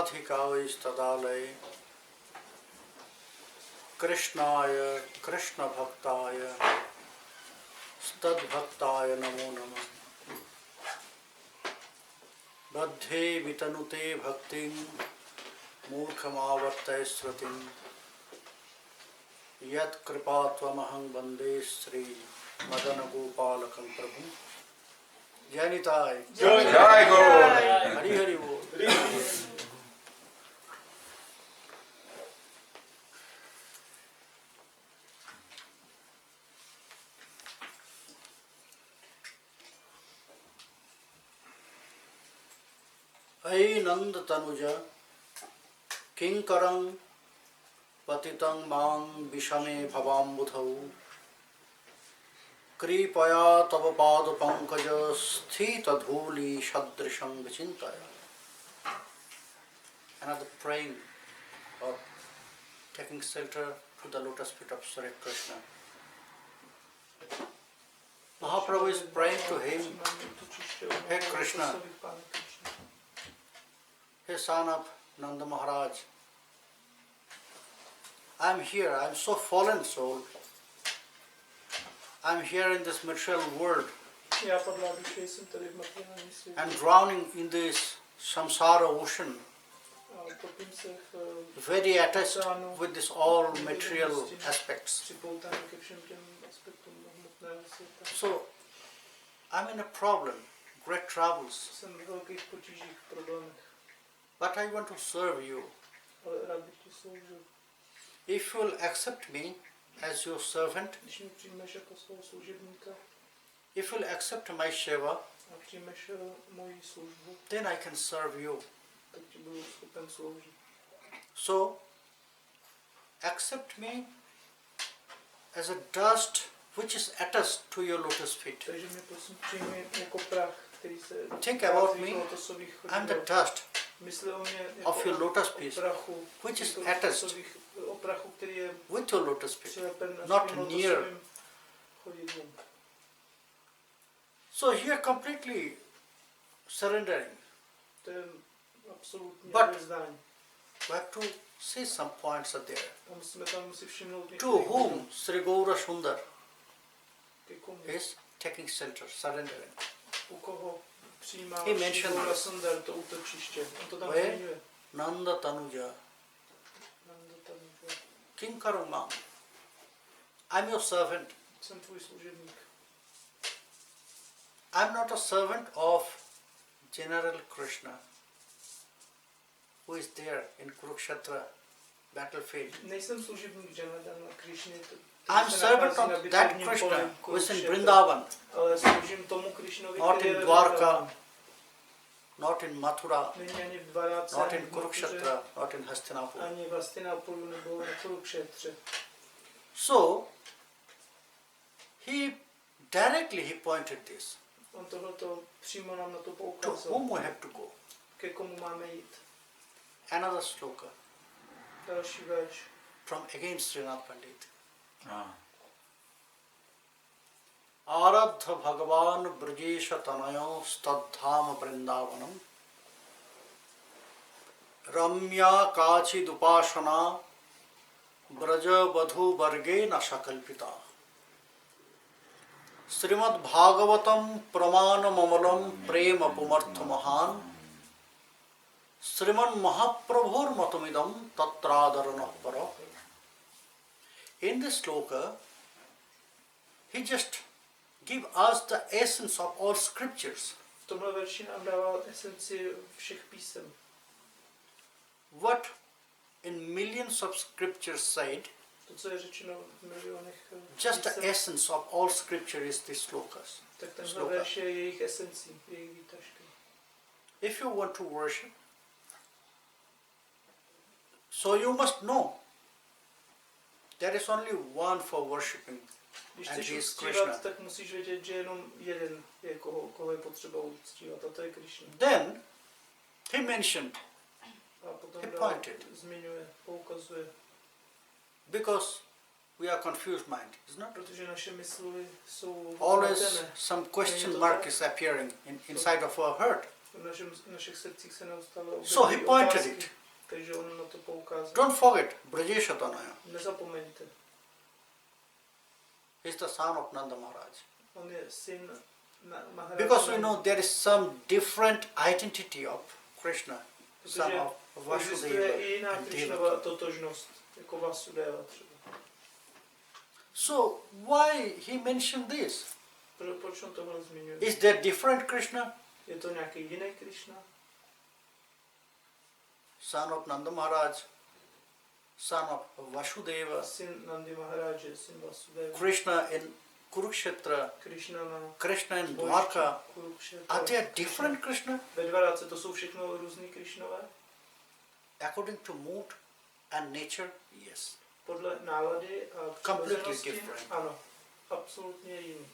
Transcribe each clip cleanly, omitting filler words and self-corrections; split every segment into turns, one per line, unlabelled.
Radhikāvistadālaya Krishnāya Krishna Bhaktāya Stad Bhaktāya Namo Namah Badhe Vitanute Bhaktim Murkhamavartaya Sratim Yat Kripātvamahang Bande Sri Madana Gopalakam Prabhu Jai Nitai
Jai Guru
Hari Hari Bol. Ai Nanda Tanuja Kinkarang Patitang Mang Vishame Bhavambudhau Kripaya Tava Pada Pankaja Sthita Dhuli Shadrisham Vichintaya. Another praying or taking shelter to the lotus feet of Sri Krishna. Mahaprabhu is praying to him, Hey Krishna, hey son of Nanda Maharaj, I am here, I am so fallen soul. I am here in this material world. I am drowning in this samsara ocean, very attached with this all material aspects. So I am in a problem, great troubles. But I want to serve you. If you will accept me as your servant, if you will accept my seva, then I can serve you. So, accept me as a dust which is attached to your lotus feet. Think about me, I am the dust of your lotus feet, which is attached with your lotus feet, not near. So you are completely surrendering. But we have to see some points are there. To whom Sri Gaura Sundar is taking shelter, surrendering. He mentioned where Nanda Tanuja Kinkarama. I am your servant. I am not a servant of General Krishna who is there in Kurukshetra battlefield. I am servant of that Krishna who is in Vrindavan, not in Dwarka, not in Mathura, not in Kurukshetra, not in Hastinapur. So, he directly pointed this. To whom we have to go? Another sloka from again Srinath Pandit. Aradha Bhagavan Brajesha Tanayo Stadham Vrindavanam Ramya Kachi Dupashana Braja Badhu Varge Nashakalpita Srimad Bhagavatam Pramana Mamalam Prema Pumartha Mahan Sriman Mahaprabhur Matumidam Tatradarana Para. In this sloka, he just give us the essence of all scriptures. What in millions of scriptures said, just the essence of all scripture is this slokas. If you want to worship, so you must know there is only one for worshipping, and he is Krishna. Then he mentioned, he pointed, because we are confused mind, isn't it? Always some question mark is appearing inside of our heart. So he pointed it.
Takže on na to poukázal.
Don't forget, Brajeshatanaya.
Nezapomeňte.
He's the son of Nanda Maharaj.
On je syn Maharaja.
Because we know there is some different identity of Krishna, son
Protože
of Vasudeva
existuje i jiná
and
Krishnova
Devaki.
totožnost, jako Vasudeva třeba.
So why he mentioned this?
Proč on tohle zmiňuje?
Is there different Krishna?
Je to nějaký jiný Krishna?
Son of Nanda Maharaj, son of Vasudeva,
Syn Nandy Maharaje, syn Vasudeva.
Krishna in Kurukshetra,
Krishna na
Krishna in Dwarka.
Kurukshetra.
Are there different Krishna?
Ve Dvaráce to jsou všechno různý Krishnové?
According to mood and nature, yes.
Podle nálady a
Completely
přirozenosti?
different.
Ano, absolutně jiný.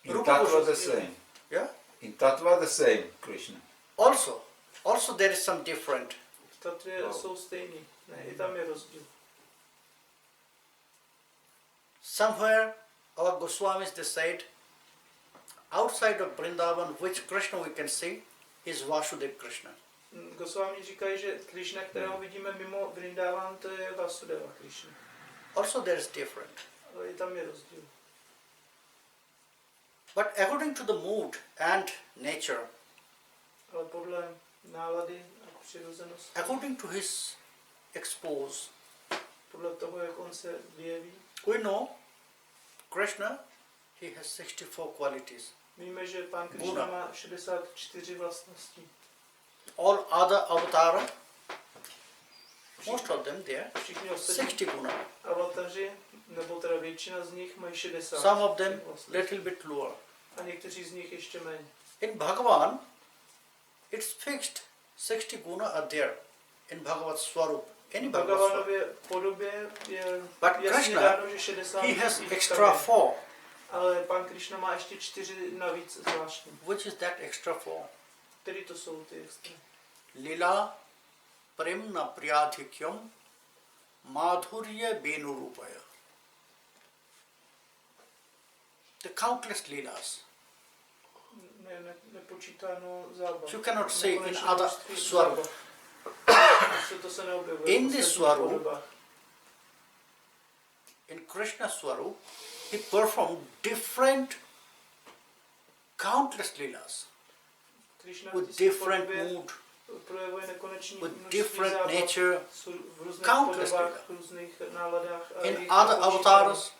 In tattva the same.
Yeah.
In tattva the same, Krishna.
Also there is some different.
V tatvě jsou stejný. Ne, i tam je rozdíl.
Somewhere our Goswamis they said, outside of Vrindavan, which Krishna we can see is Vasudev Krishna.
Goswami říkají, že Krishna, kterého vidíme mimo Vrindavan, to je Vasudeva Krishna.
Also there is different.
Ale i tam je rozdíl.
But according to the mood and nature,
Ale podle nálady a přirozenosti,
according to his expose,
podle toho, jak on se vyjeví,
we know Krishna, he has 64 qualities.
víme, že Pán Krishna
Guna.
má 64 vlastností.
All other avatara, most of them there,
Všichni ostatní
60 guna.
avataři, nebo teda většina z nich mají 60
Some of them
vlastností.
little bit lower.
A někteří z nich ještě méně.
In Bhagavan, it's fixed 60 guna are there in Bhagavad Swarup. Any Bhagavad Swarup.
Bhagavanově podobě je
But
jasně
Krishna,
dáno, že 60
he has
jich
extra
tam je.
4.
Ale Pán Krishna má ještě 4 navíc zvláštní.
Which is that extra 4?
Který to jsou ty extra?
Lila Prema Bhakti Madhurya Benurupaya. The countless leelas.
Nepočítáno zábav.
You cannot say in
Nekonečné
other
množství
Swarup.
zábav. To se neobjevuje
In
v
this
ostatních
Swarup,
podobách.
in Krishna Swarup, he performed different countless leelas
Krishna
with
v
different
podobě
mood,
projevuje nekonečný
with
množství
different
zábav
nature.
v různých
countless
podobách,
lila.
v různých náladách. A
In
jejich
other
nepočítáno.
avatars,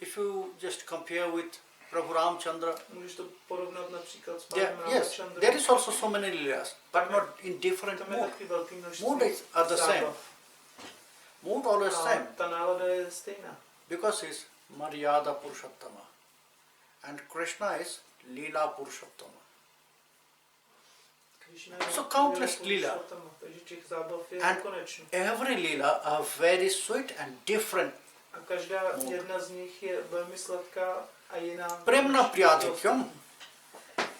if you just compare with Prabhu Ramchandra,
Můžeš to porovnat například s
there,
pánem
yes,
Ramachandrou.
there is also so many leelas, but not in different
Tam je
mood.
taky velký množství
Mood is are the same.
zábav.
Mood always
A
same
ta nálada je stejná.
because he's Maryada Purushottama and Krishna is Leela Purushottama.
Krishna je
So countless
Lila
lila.
Purushottama, takže těch zábav je
And
nekonečno.
every Leela are very sweet and different.
A každá jedna z nich je velmi sladká a jiná.
Prema
než
Bhakti,
ostatní.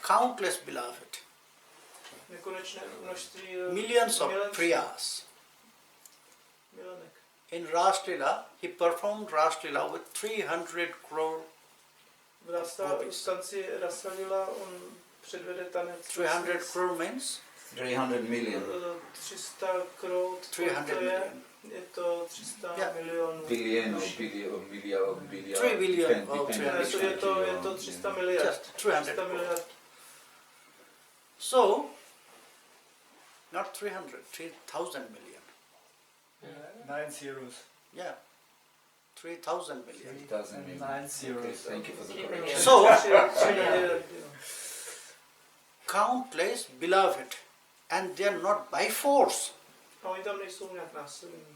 countless beloved,
Nekonečné množství
millions of
milenství,
priyas.
milenek.
In Ras Leela, he performed Ras Leela with 300 crore.
V stanci Rasalila on předvede tanec.
300 crore means
300 million.
300 crore.
300
to
million.
je to 300
Yeah.
milionů.
Billion or billion.
3 billion
Depend-
or
depend
Ne,
which
to je to
country
300
you're-
miliard.
Just 300
300 miliard.
so not 300, 3,000 million.
9 zeros.
Yeah, 3,000 million.
3,000 million.
9 zeros.
Okay, thank you for the
Tři
correction.
So-
miliardy, jo.
Countless beloved, and they are not by force.
A oni tam nejsou nějak násilní.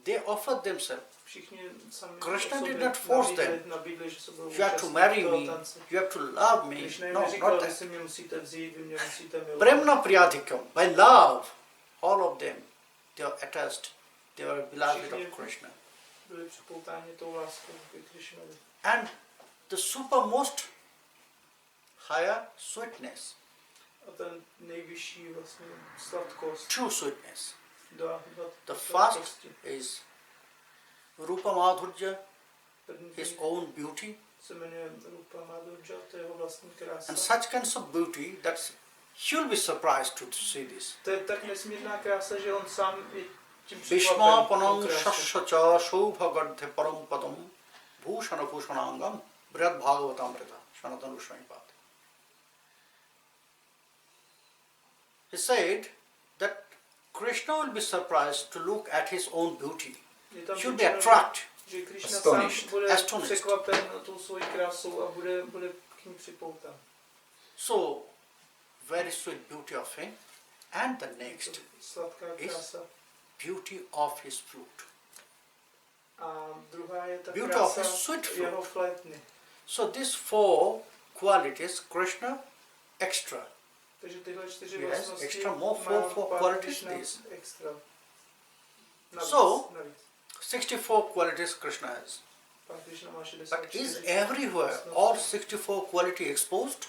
They offered themselves.
Všichni sami
Krishna
o sobě
did not force them.
nabídli, že se budou
You have to
účastnit
marry
toho
me.
tance.
You have to love me.
Krishna jim
No,
neříkal,
not
že
that.
si mě musíte vzít, vy mě musíte milovat.
Prema Bhakti, by love, all of them, they are attached. They are beloved of Krishna.
Byli připoutáni tou láskou ke Krishnovi.
And the supermost higher sweetness,
A ten nejvyšší vlastně sladkost.
true sweetness.
Do
The first is Rupa Madhurya,
první
his own beauty,
se jmenuje Rupa Madhurya, to je jeho vlastní krása.
and such kinds of beauty that You'll be surprised to see this.
To je tak nesmírná krása, že on sám je tím
Bhishma
překvapen.
panam
tou krásou.
shashacha shobhagadhe param padam bhushana bhushanangam brad bhagavatamrita sanatana Goswami. He said that Krishna will be surprised to look at his own beauty.
Je tam
Should be
řečeno,
attracted.
že Krishna
Astonished.
sám bude
Astonished.
překvapen tou svojí krásou a bude k ní připoután.
So, very sweet beauty of him. And the next
Sladká
is
krása.
beauty of his flute.
A druhá je ta
Beauty of
krása
his sweet fruit.
jeho flétny.
So these four qualities, Krishna extra.
Takže tyhle 4
Yes,
vlastnosti
extra more
má
four
Pán
qualities
Krishna
this.
extra. Navíc,
So,
navíc.
64 qualities Krishna has.
Pán Krishna má
But
64
is everywhere all 64 quality exposed?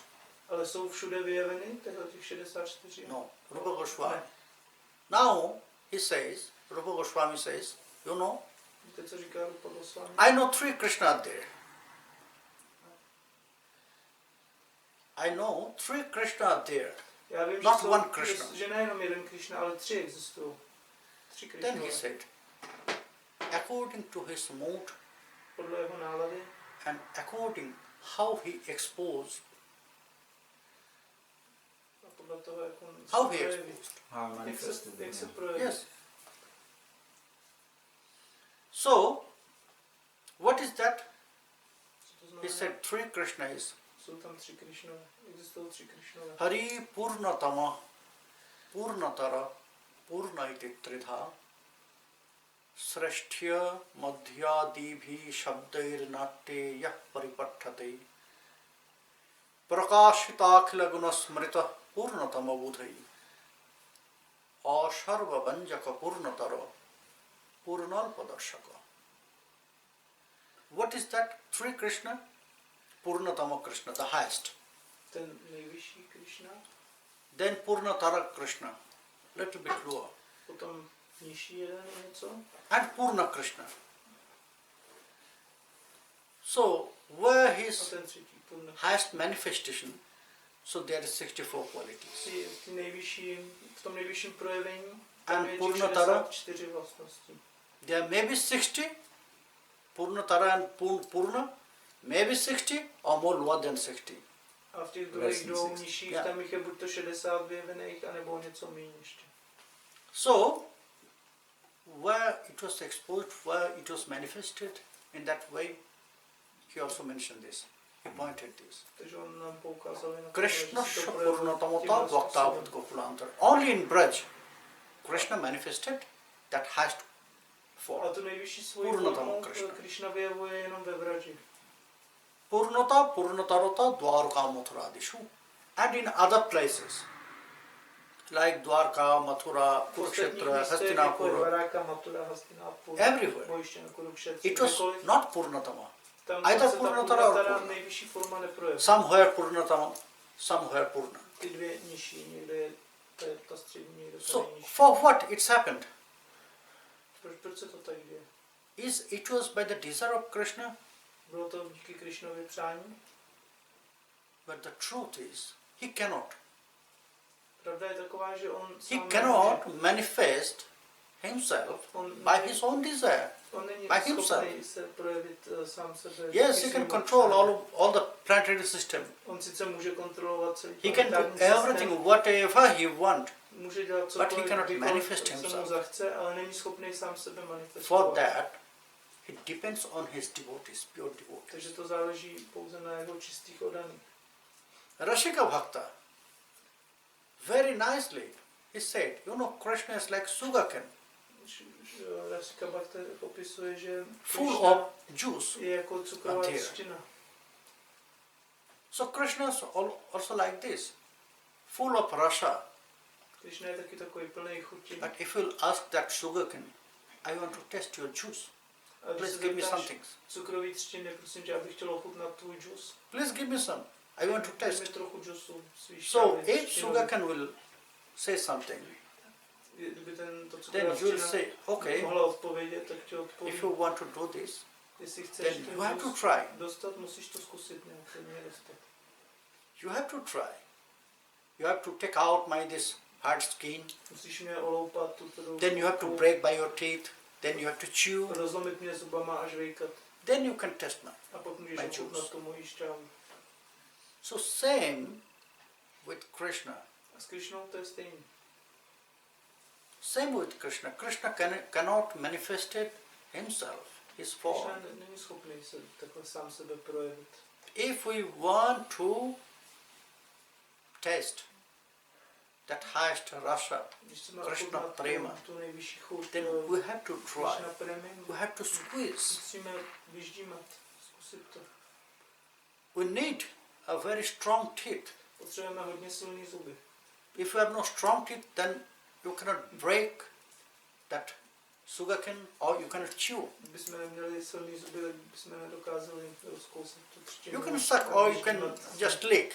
Ale jsou všude vyjeveny tyhle těch 64?
No, Rupa Goswami. Now he says, Rupa Goswami says, you know,
Víte, co říká Rupa Goswami?
I know 3 Krishna there. I know 3 Krishna there.
Já vím,
Not
že,
one Krishna.
že nejenom jeden Krishna, ale 3 existují. 3
Then he
Krishnové.
said, according to his mood
Podle jeho nálady
and according how he exposed,
a podle toho, jak on se
how he
projeví.
exposed.
How
Jak
manifested
se,
in
jak se
him.
projeví.
Yes. So, what is that?
Co to
He
znamená?
said 3 Krishna is
Jsou tam 3 Krishnové. Existují 3 Krishnové.
Hari Purnatama Purnatara Purnaiti Tridha Srashtya Madhyadibhi Shabdair Natte Yah Paripatthate Prakashitakhila Gunasmrita Purnatama Budhai Asharva Banjaka Purnatara Purnal Padashaka. What is that? 3 Krishna? Purnatama Krishna, the highest.
Ten nejvyšší Krishna,
Then Purnatara Krishna, little bit lower.
potom nižší jeden je něco.
And Purna Krishna. So, where
A
his
ten třetí, Purna.
highest manifestation, so there is 64 qualities.
Ty nejvyšší, v tom nejvyšším projevení tam
And
je těch
Purnatara?
64 vlastností.
There may be 60, Purnatara and Purna, maybe 60 or more lower than 60.
A v těch druhých
Less than
dvou
60.
nižších,
Yeah.
tam jich je buď to 60 vyjevených, anebo něco méně ještě.
So, where it was exposed, where it was manifested in that way, he also mentioned this. He pointed this.
Takže on nám poukázal na to,
Krishna
že se to projevuje
Purnatamata
tímhle
Bhaktavat
způsobem.
Gokulantar. Only in Braj, Krishna manifested that highest
A
form.
tu nejvyšší svoji
Purnatama
formu
Krishna.
Krishna vyjevuje jenom ve Vraži.
Purnata Purnatarata Dwarka Mathuradishu. And in other places, like Dwarka, Mathura,
V ostatních
Kurukshetra,
místech jako
Hastinapur,
Dvaráka, Mathura, Hastinapur,
everywhere.
Bojištěn, Kurukshetra,
It was
kdekoliv,
not Purnatama.
tam
either
se ta
Purnatara or
Purnatara
Purna.
nejvyšší forma neprojevuje.
Somewhere Purnatama, somewhere Purna.
Ty dvě nižší, někde je ta střední, někde ta
So,
nejnižší.
for what it's happened?
Proč se to tak děje?
It was by the desire of Krishna,
Bylo to díky Krishnově přání?
but the truth is, he cannot.
Pravda je taková, že on
He
sám
cannot manifest himself by his own desire.
on není
by himself.
schopný se projevit sám sebe.
Yes,
díky
he can
svému
control
přání.
all the planetary system.
On sice může kontrolovat celý
He can do
planetární systém,
everything, whatever he wants.
může dělat
but
cokoliv,
he cannot
kdykoliv
manifest
se mu
himself.
zachce, ale není schopný sám sebe
For
manifestovat.
that, he depends on his devotees, pure devotees.
Takže to záleží pouze na jeho čistých oddaných.
Rashika Bhakta, very nicely, he said, you know, Krishna is like sugarcane,
Rasika Bhakta popisuje, že
full
Krishna
of juice.
je jako cukrová
Adhira.
třtina.
So Krishna is also like this, full of rasa.
Krishna je taky takový plný chutí.
But if you'll ask that sugarcane, I want to test your juice.
A když
Please
se
give me
zeptáš
something.
cukrový třtiny, prosím tě, abych chtěl ochutnat tvůj džus.
Please give me some. I want to
Dej
test.
mi trochu džusu svý
So
šťávy
if
třtinový.
sugarcane will say something,
Kdyby to
then
cukrová
you will
třtina
say, okay,
mohla odpovědět, tak ti odpovím.
if you want to do this,
Jestli chceš
then
ten
you have to
džus
try.
dostat, musíš to zkusit nějak mě dostat.
You have to try. you have to take out this hard skin,
Musíš mě oloupat tuto
then you have to break by your teeth, then you have to chew,
rozlomit mě zubama a žvejkat.
then you can test me.
A pak můžeš
My
ochutnat tu moji štrávu.
So same with Krishna.
A s Krišnou to je stejný.
Same with Krishna. Krishna cannot manifest himself, his form.
Krišna není schopný se takhle sám sebe projevit.
If we want to taste that highest rasa,
Když chceme
Krishna
ochutnat
Prema,
tu nejvyšší chuť,
then we have to try.
Krishna Premy,
We have to squeeze.
musíme vyždímat, zkusit to.
We need a very strong teeth.
Potřebujeme hodně silný zuby.
If you have no strong teeth, then you cannot break that sugarcane or you cannot chew.
Kdybychom neměli silný zuby, tak bychom nedokázali rozkousat tu třtinu.
You can suck or you can just lick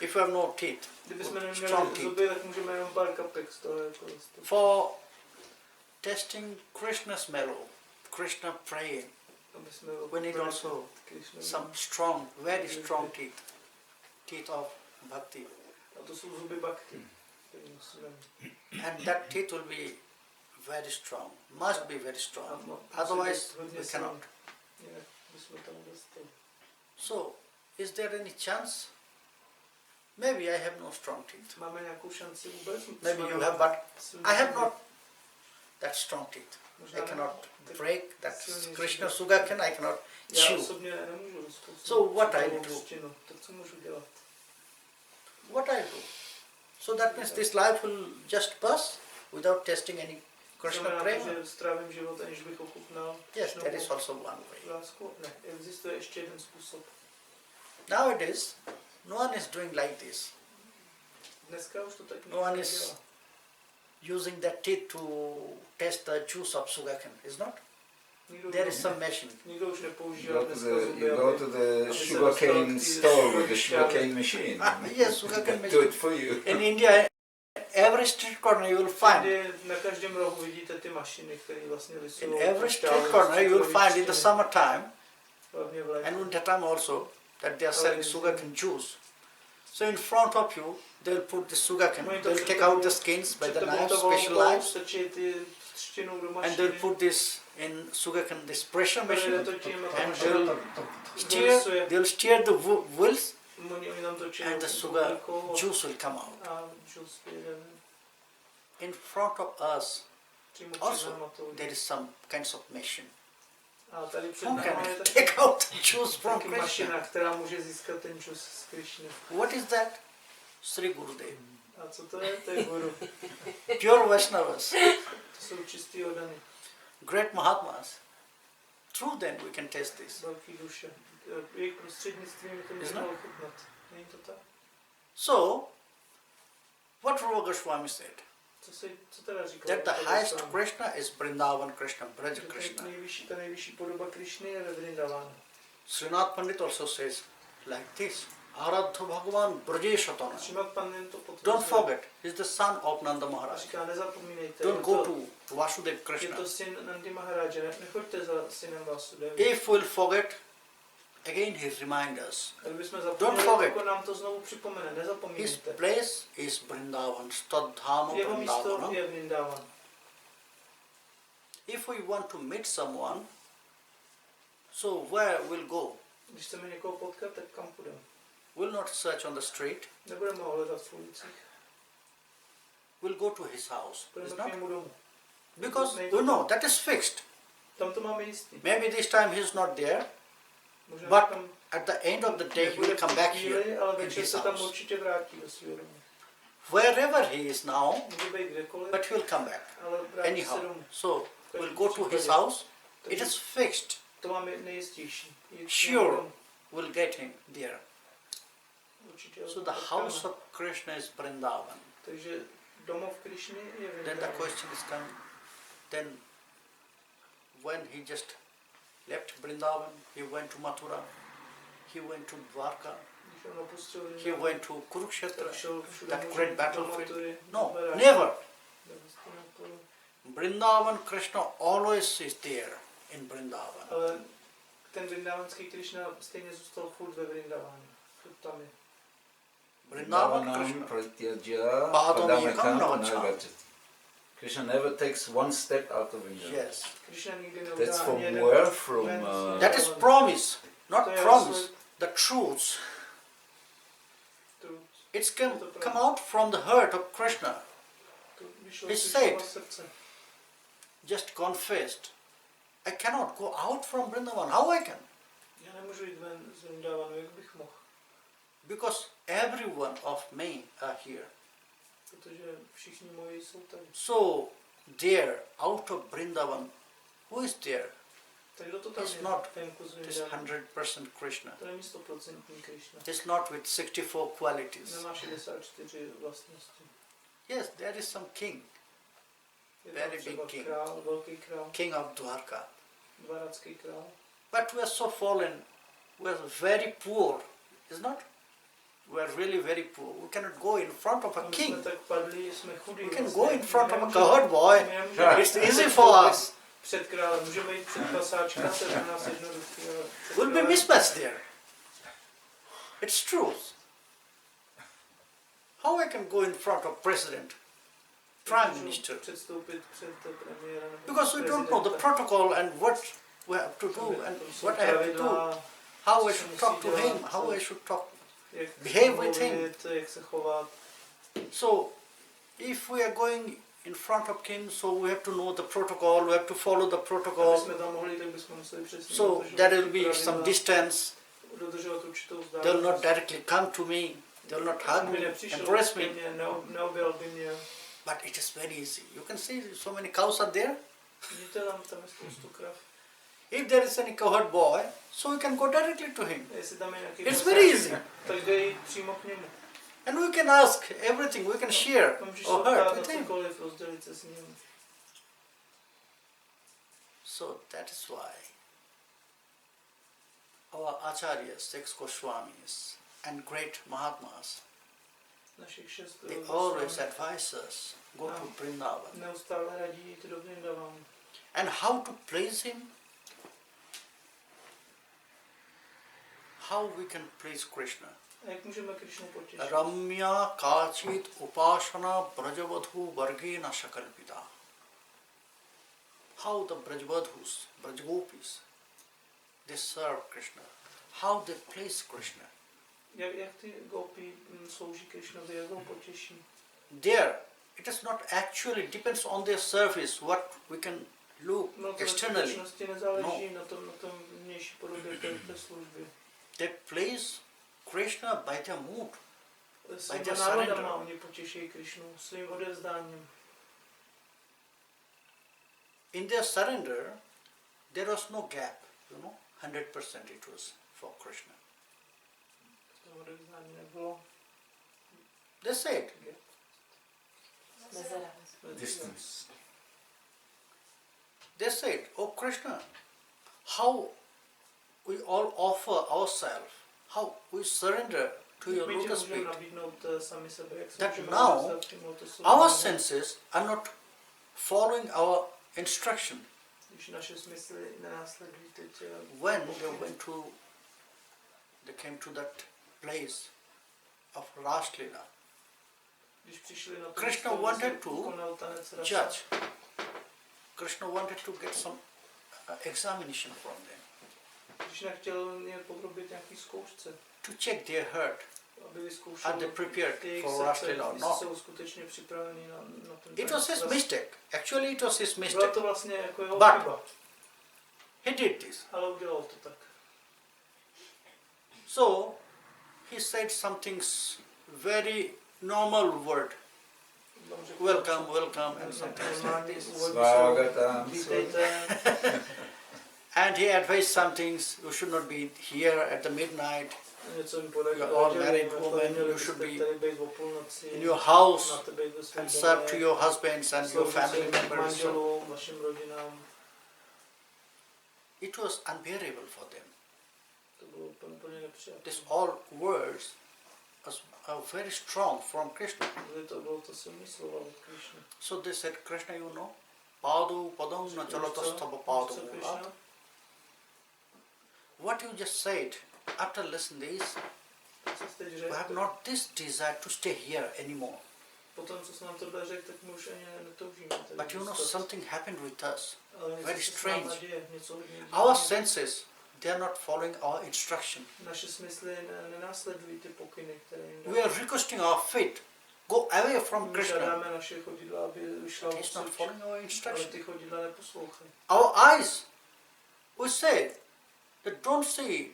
if you have no teeth.
Kdybychom
strong
neměli
teeth.
zuby, tak můžeme jenom pár kapek z toho jako
For testing Krishna's mellow, Krishna praying, we need also some strong, very strong teeth. Teeth of bhakti.
A to jsou zuby bhakti, které musíme mít.
And that teeth will be very strong, must be very strong. Otherwise, we cannot.
Jinak bychom tam dostali.
So, is there any chance? Maybe I have no strong teeth.
Máme nějakou šanci vůbec?
Maybe you have, but I have not that strong teeth. I cannot break that Krishna sugarcane, I cannot
Já
chew.
osobně nemůžu rozkousat.
So what I do?
Tak co můžu dělat?
What I do? So that means this life will just pass without testing any Krishna
Znamená to,
prema?
že strávím život, aniž bych ochutnal
Yes, there is also one way.
lásku? Ne, existuje ještě jeden způsob.
Nowadays, no one is doing like this.
Dneska už to tak
No one
nikdo
is
nedělá.
using that teeth to test the juice of sugarcane, is not?
Nikdo
There
už
is some machine.
Nikdo už
You
nepoužívá
go to
dneska
the,
zuby,
you go to the sugarcane store with the sugarcane machine.
Yes, sugarcane
Do
machine.
it for you.
In India, every street corner you will find.
Tady na každém rohu vidíte ty mašiny, které vlastně lisují.
In every street corner you will find in the summertime
Hlavně v létě.
and winter time also that they are selling sugarcane juice. So in front of you, they will put the sugarcane. They will take out the skins by the knife, specialized, and they will put this in sugarcane, this pressure machine, and they will steer the wheels, and the sugar juice will come out. In front of us also there is some kinds of machine.
A tady před
Who
námi
can
je
take out the juice from
taky mašina,
Krishna?
která může získat ten čus z Krišny.
What is that? Sri Gurudev.
A co to je? To je guru.
Pure Vaishnavas,
To jsou čistý odany,
great Mahatmas. Through them we can taste this.
velký duše. Jejich prostřednictvím to můžeme ochutnat. Není to tak?
So, what Rupa Goswami said,
Co teda říká?
that the highest Krishna is Vrindavan Krishna, Braja Krishna.
Ta nejvyšší podoba Krišny je ve Vrindavánu.
Srinath Pandit also says like this, Aradha Bhagavan Brajeshatana.
Srimad Pandit to potvrzuje.
Don't forget, he is the son of Nanda
A
Maharaj.
říká, nezapomínejte.
Don't go to Vasudev
Je
Krishna.
to syn Nandy Maharáže, nechoďte za synem Vasudeva.
If we'll forget, again he reminds us.
A kdybychom
Don't
zapomněli,
forget.
tak nám to znovu připomene,
His
nezapomínejte.
place is Vrindavan, Stadhama
Jeho místo
Vrindavan.
je Vrindavan.
If we want to meet someone, so where we'll go?
Když chceme někoho potkat, tak kam půjdeme?
We'll not search on the street,
Nebudeme ho hledat v ulicích.
we'll go to his house. Is
Půjdeme k
not?
němu domů.
Because we know that is fixed.
Tam to máme jistý.
Maybe this time he is not there,
Možná
but
tam
at the end of the day he
nebude
will
v
come
tu
back
chvíli,
here
ale
in
večer
his
se tam
house.
určitě vrátí do svého domu.
Wherever he is now,
Může být kdekoliv,
but he will come back
ale vrátí se
anyhow.
domů.
So we'll go to his house. It is fixed.
To máme nejistější.
Sure, we'll get him there.
Určitě ho
So the
potkáme.
house of Krishna is Vrindavan.
Takže domov Krišny je
Then the
Vrindavan.
question is coming. Then when he just left Vrindavan, he went to Mathura, he went to Dwarka,
Když on opustil
he
Vrindavan,
went to Kurukshetra,
tak šel všude
that
možně
great
do
battlefield.
Matury,
No,
do Baráže,
never.
do Hastinapuru.
Vrindavan Krishna always is there in Vrindavan.
Ale ten vrindavanský Krišna stejně zůstal furt ve Vrindavánu. Furt tam je.
Vrindavan
Vrindavanam
Krishna.
pratyajya
Padamekam
padamekam
navacham.
nagachati. Krishna never takes one step out of Vrindavan.
Yes.
Krishna nikdy
That's
neudá
from
ani jeden
where?
krok
From,
ven z
That is
Vrindavanu.
promise, not
To je
promise.
slib,
The truth.
truth.
It's come out from the heart of Krishna.
To vyšlo
He
z
said,
Krishova srdce.
just confessed. I cannot go out from Vrindavan. How I can?
Já nemůžu jít ven z Vrindavanu, jak bych mohl?
Because every one of me are here.
Protože všichni moji jsou tady.
So there, out of Vrindavan, who is there?
Tak kdo to tam
It's
je?
not
Venku z
It is
Vrindavanu.
100% Krishna.
To není 100% Krishna.
It is not with 64 qualities.
Nemá 64 vlastnosti.
Yes, there is some king.
Je
Very
tam třeba
big king.
král, velký král,
King of Dwarka.
dvarácký král.
But we are so fallen. We are very poor. Is not? We are really very poor. We cannot go in front of a
My jsme
king.
tak padli, jsme chudí.
We can
vlastně.
go in front of a
My
cowherd boy.
nemůžeme
It's easy for us.
před králem, můžeme jít před pasáčka, to je pro nás jednoduchý. Ale před
We'll be
králem-
mismatched there. It's truth. How I can go in front of president, prime
Můžu
minister?
předstoupit před premiéra nebo
Because we don't know the
prezidenta.
protocol and what we have to do and
Tam jsou
what I have to do.
pravidla,
How I
co
should
musí
talk to
dělat,
him, how
co-
I should talk.
jak
behave with
mluvit, jak se chovat.
So, if we are going in front of him, so we have to know the protocol, we have to follow the
Aby
protocol.
jsme tam mohli, tak bychom museli přesně
So
dodržovat
there will
ty
be some
pravidla,
distance.
dodržovat určitou
They will not
vzdálenost.
directly come to me. They will not hug
By
me,
nepřišel
embrace
ke
me.
mně, neobjel by mě.
But it is very easy. You can see so many cows are there.
Vidíte, tam je spoustu krav.
If there is any cowherd boy, so we can go directly to him.
Jestli tam je nějaký
It's
pasáč,
very easy.
tak jde jít přímo k němu.
And we can ask everything, we can share
Tam můžeš se
or
optát
hurt
na
with him.
cokoliv, rozdělit se s ním.
So that is why our acharyas, 6 Goswamis and great Mahatmas,
Našich 6
they always advise us, go to Vrindavan.
neustále radí jít do Vrindavanu.
And how to praise him? How we can praise Krishna?
A jak můžeme Krišnu potěšit?
Ramya kachit upasana brajavadhu vargena shakalpita. How the brajavadhus, brajgopis, they serve Krishna. How they praise Krishna.
Jak ty gopi slouží Krišnovi, jak ho potěší?
There, it is not actually depends on their service, what we can look
No to ve
externally.
skutečnosti nezáleží na tom vnější podobě té služby.
They praise Krishna by their mood.
Svýma
their
náladama
surrender.
oni potěší Krišnu, svým odevzdáním.
In their surrender, there was no gap, 100% it was for Krishna.
To odevzdání nebylo.
They said,
Distance.
oh Krishna, how we all offer ourselves, how we surrender to your
My ti
lotus
můžeme
feet.
nabídnout sami sebe, jak se
That
můžeme
now
odevzdat tím lotusovým
Our
nohám.
senses are not following our instruction.
Když naše smysly nenásledují teď,
When they came to that place of Raslila,
když přišli na to
Krishna
místo,
wanted
kde se
to
konal tanec rasa,
judge. Krishna wanted to get some examination from them,
Krishna chtěl mě podrobit nějaký zkoušce,
to check their heart.
aby vyzkoušel
Are they prepared
jejich
for
srdce,
Raslila or
jestli
not?
jsou skutečně připraveni na ten
It was his
tanec.
mistake. Actually, it was his
Byla
mistake.
to vlastně jako jeho
But-
chyba,
He did this.
ale udělal to tak.
So, he said something very normal word.
Tam řekl,
Welcome, welcome, and something like this.
Svagatam.
Vítejte.
And he advised some things. You should not be here at the midnight
Něco mi poradil,
You are all
že
married
jako
women,
měli
you should
byste
be
tady být o půlnoci,
in your house
máte být ve svém
and serve to
domě,
your husbands and your
sloužit
family
svým
members. So
manželům, vašim rodinám.
it was unbearable for them.
To bylo úplně nepřijatelné.
These all words are very strong from Krishna.
Bylo to silný slova od Krišny.
So they said, Krishna, Padu padam na chalatastava padu. What you just said, after listening this,
co jsi teď
we
řekl,
have not this desire to stay here anymore.
potom, co jsi nám tohle řekl, tak my už ani netoužíme. tady
But you know,
zůstat.
something happened with us.
Ale něco
very
se s náma
strange.
děje, něco hodně
Our
divného.
senses, they are not following our instruction.
Naše smysly nenásledují ty pokyny, které jim
We are requesting our feet, go away from
My
Krishna.
žádáme naše chodidla, aby vyšla
But he's not
odsud,
following our
ale
instruction.
ty chodidla neposlouchají.
Our eyes, we say, that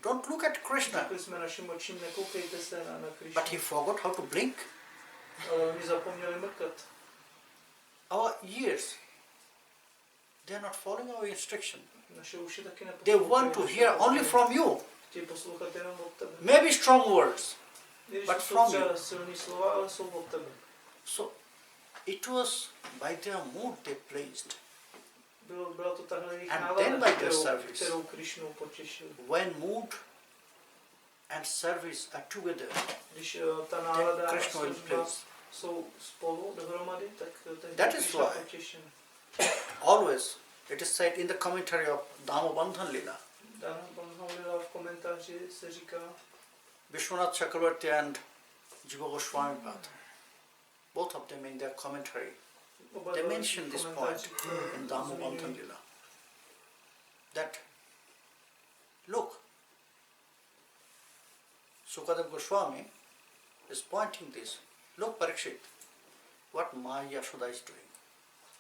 don't look at Krishna.
Řekli jsme našim očím, nekoukejte se na
But
Krishnu,
he forgot how to blink.
ale oni zapomněli mrkat.
Our ears, they are not following our instruction.
Naše uši taky
They
neposlouchají.
want to
naše
hear only
pokyny.
from you.
Chtějí poslouchat jenom od tebe.
Maybe strong words.
Když
but
to
from
jsou
you.
třeba silný slova, ale jsou od tebe.
So it was by their mood they pleased.
Byla to tahle jejich
And
nálada,
then by their service.
kterou Krishnu potěšili.
When mood and service are together,
Když ta
then
nálada a
Krishna will
služba
please.
jsou spolu dohromady, tak ten
That is
Krishna
why-
potěšen.
Always, it is said in the commentary of Dhamabandhan Lila,
Dan Banhalila v komentáři se říká,
Vishwanath Chakravarti and Jiva Goswami Pad, both of them in their commentary,
oba
they
dva
mention this point
komentáři
in Dhamabandhan Lila, that, look, Sukadev Goswami is pointing this, look Parikshit, what Maya Yashoda is doing.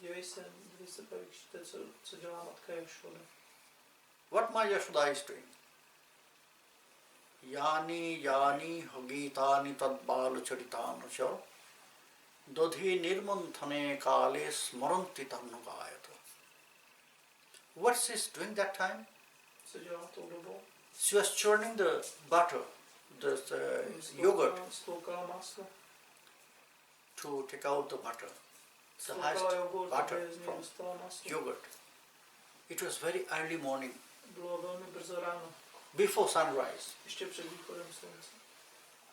dívej se Parikšite, co dělá matka Jašoda.
What Maya Yashoda is doing? Yani hagitani tad bal charitana cha dodhi nirmanthane kale smaranti tannukayata. What she is doing that time?
Co dělá tou dobou?
She was churning the butter, the yogurt,
Stloukala máslo.
to take out the butter, the
Stloukala
highest
jogurt,
butter
aby z něj
from
dostala máslo.
yogurt. It was very early morning,
Bylo velmi brzo ráno,
before sunrise.
ještě před východem slunce.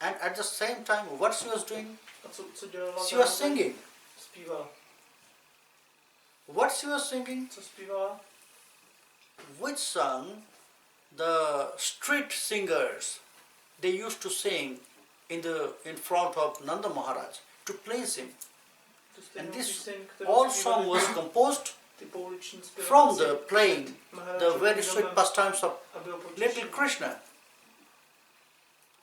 And at the same time, what she was doing?
A co dělala?
She was singing.
Zpívala.
What she was singing?
Co zpívala?
Which song the street singers they used to sing in front of Nanda Maharaj to please him.
Tu stejnou
And this
píseň, kterou
all
zpívali
song was composed
ty pouliční zpěváci
from the playing
před
the
Maharajovým
very sweet
domem,
pastimes of
aby ho
little
potěšili.
Krishna.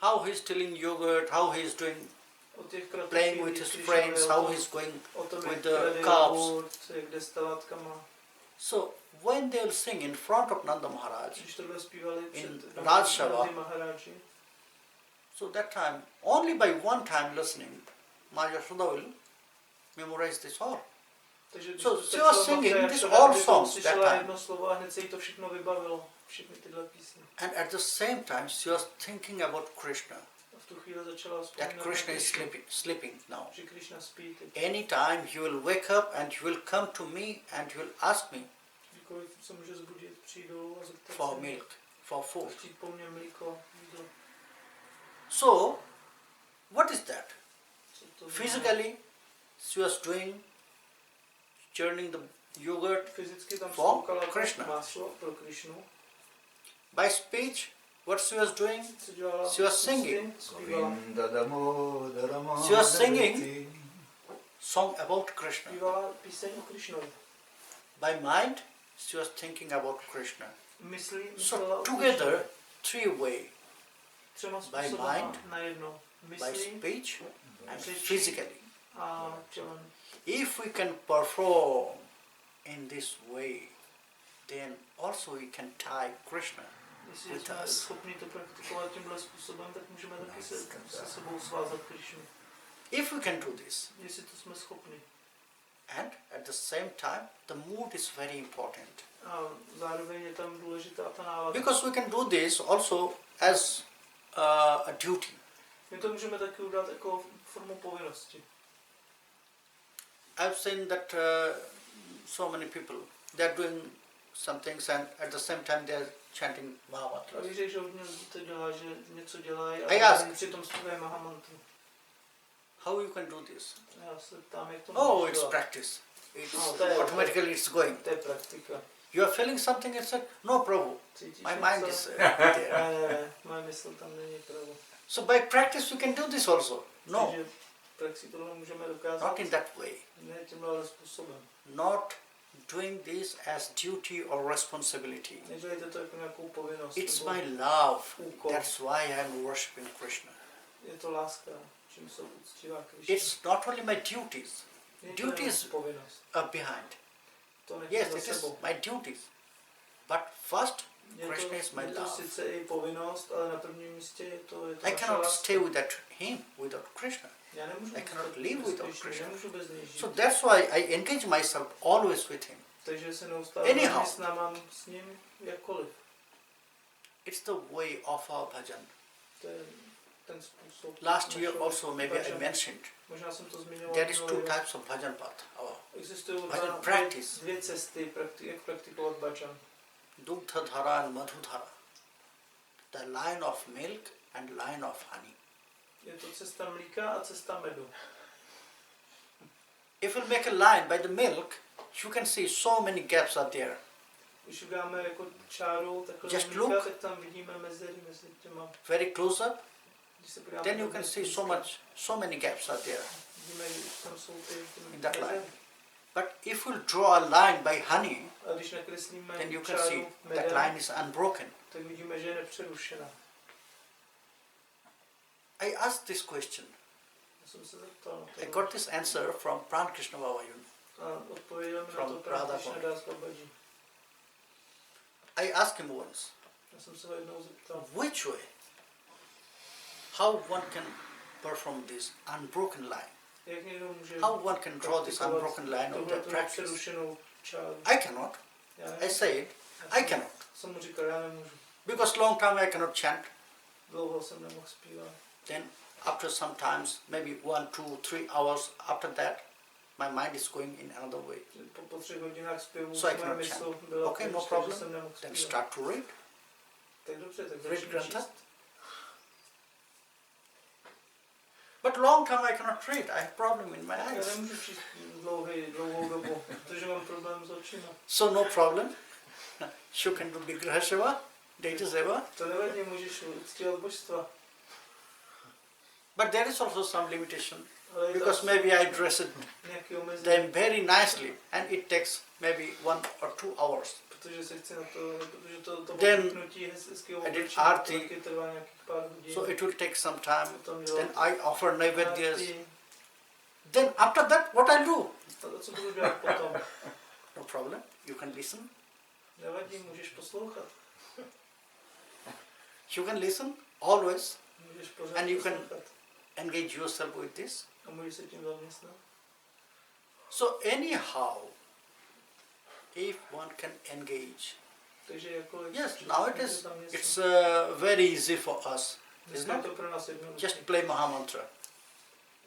How he's stealing yogurt, how he's doing
O těch kratochvílích
playing with his
Krishna
friends,
byl
how
o
he's going
tom,
with
jak
the
krade
calves.
jogurt, jak jde s telátkama.
So when they'll sing in front of Nanda Maharaj,
Když tohle zpívali
In
před
Rajsava.
Nandy Maharaji,
so that time, only by one time listening, Maya Yashoda will memorize this all.
takže když
So
to
she was
stačilo
singing
moc, jak
this
se
all
Radharani
songs that
slyšela
time.
jedno slovo a hned se jí to všechno vybavilo, všechny tyhle písně.
And at the same time, she was thinking about Krishna,
A v tu chvíli začala
that
vzpomínat,
Krishna
na
is
Krishnu,
sleeping now.
že Krishna spí teď.
Anytime he will wake up and he will come to me and he will ask me
Kdykoliv se může zbudit, přijdou a zeptat
for
se,
milk, for food.
chtít po mně mlíko, jídlo.
So, what is that?
Co to znamená?
Physically, she was doing, churning the yogurt.
Fyzicky tam
for
stoukala
Krishna.
máslo pro Krishnu.
By speech, what she was doing?
Co dělala?
She was singing.
ústy? Zpívala.
Govinda Damodara
She was singing.
Madhavati.
Song about Krishna.
Zpívala píseň o Krishnovi.
By mind, she was thinking about Krishna.
Myslela
So
o
together,
Krishnovi.
three way,
Třema
by
způsobama
mind,
najednou.
by
Myslí
speech and
řečí
physically.
a tělem.
If we can perform in this way, then also we can tie Krishna.
Jestli
with
jsme
us.
schopni to praktikovat tímhle způsobem, tak můžeme taky se sebou svázat Krishnu.
If we can do this,
Jestli to jsme schopni.
and at the same time, the mood is very important.
A zároveň je tam důležitá ta nálada.
Because we can do this also as a duty.
My to můžeme taky udělat jako formu povinnosti.
I've seen that so many people, they are doing some things and at the same time they are chanting
A
Mahamantras.
víš, že hodně lidí to dělá, že něco dělají
I
a
ask.
přitom zpívají Mahamantru.
How you can do this?
Já se ptám, jak to
Oh,
můžeš
it's
dělat.
practice. It's
No, to je-
automatically it's going.
To je praktika.
You are feeling something and said, no Prabhu,
Cítíš
my
něco?
mind is there.
Ne, moje mysl tam není pravda.
So by practice we can do this also. No,
Takže praxi tohle můžeme dokázat.
not in that way.
Ne tímhle způsobem.
Not doing this as duty or responsibility.
Nedělejte to jako nějakou povinnost.
It's
nebo
my love.
úkol.
That's why I'm worshiping Krishna.
Je to láska, čím jsou uctívá Krishna.
It's not only my duties.
Je to
Duties
povinnost.
are behind.
To
Yes,
za
it is
sebou.
my duties. But first,
Je
Krishna is my
to
love.
sice i povinnost, ale na prvním místě je to
I
naše
cannot
láska.
stay without Krishna.
Já nemůžu
I cannot
zůstat
live
bez
without
Krishny,
Krishna.
nemůžu bez něj žít.
So that's why I engage myself always with him.
Takže se neustále
Anyhow.
zaměstnávám s ním jakkoliv.
It's the way of our bhajan.
To je ten způsob.
Last year
našeho
also maybe I
bhajanu.
mentioned
Možná jsem to zmiňoval.
there is two
minulý rok.
types of bhajan path.
Existují
bhajan practice.
dvě cesty, jak praktikovat bhajan.
Dugdha dhara and madhu dhara. The line of milk and line of honey.
Je to cesta mlíka a cesta medu.
If you make a line by the milk, you can see so many gaps are there.
Když uděláme jako čáru takhle
Just
mlíka,
look.
tak tam vidíme mezery mezi těma.
Very close up,
Když se podíváme
then you
do
can see
mlíka,
so many gaps are there.
vidíme, že tam jsou ty
In that
mezery.
line. But if you draw a line by honey,
A když nakreslíme
then you can
čáru
see that
medem,
line is unbroken.
tak vidíme, že je nepřerušená.
I asked this question.
Já jsem se zeptal na to.
I got this answer from Pran Krishna Bhavayun.
A odpověděl mi na
From
to právě
Radharani.
Krishna Das Babaji.
I asked him once,
Já jsem se ho jednou zeptal,
which way, how one can perform this unbroken line?
jak někdo může
How one can draw this unbroken line of the
tuhletu
practice?
nepřerušenou čáru.
I cannot.
Já
I
nevím.
said,
Já
I cannot.
jsem mu říkal, já nemůžu.
Because long time I cannot chant.
Dlouho jsem nemohl zpívat.
Then after some times, maybe 1, 2, 3 hours after that, my mind is going in another way.
Po 3 hodinách zpěvu
So I
moje
cannot
mysl
chant.
byla
Okay, no
pryč,
problem.
takže jsem nemohl
Then
zpívat.
start to read.
Tak dobře, tak
Read
začnu
Grantha.
číst.
But long time I cannot read. I have problem in my
Já
eyes.
nemůžu číst dlouhou dobu, protože mám problém s očima.
So no problem. You can do Vigraha Seva, Deita Seva.
To nevadí, můžeš uctívat božstva.
But there is also some limitation.
Ale je to
Because maybe I dress it
nějaký omezení,
them very nicely and it takes maybe 1 or 2 hours.
protože se chci na to, protože to
Then
oblíknutí hezkého
I did
oblečení
arti.
taky trvá nějakých pár hodin.
So it will take some time.
Potom
Then I offer naivedyas.
arti.
Then after that, what I do?
A co budu dělat potom?
No problem. You can listen.
Nevadí, můžeš poslouchat.
You can listen always.
Můžeš pořád
And you can-
poslouchat.
Engage yourself with this.
A můžeš se tím zaměstnat.
So anyhow, if one can engage.
Takže jako
Yes, now it's very easy for us.
Dneska je to pro nás jednoduché.
Just play Mahamantra.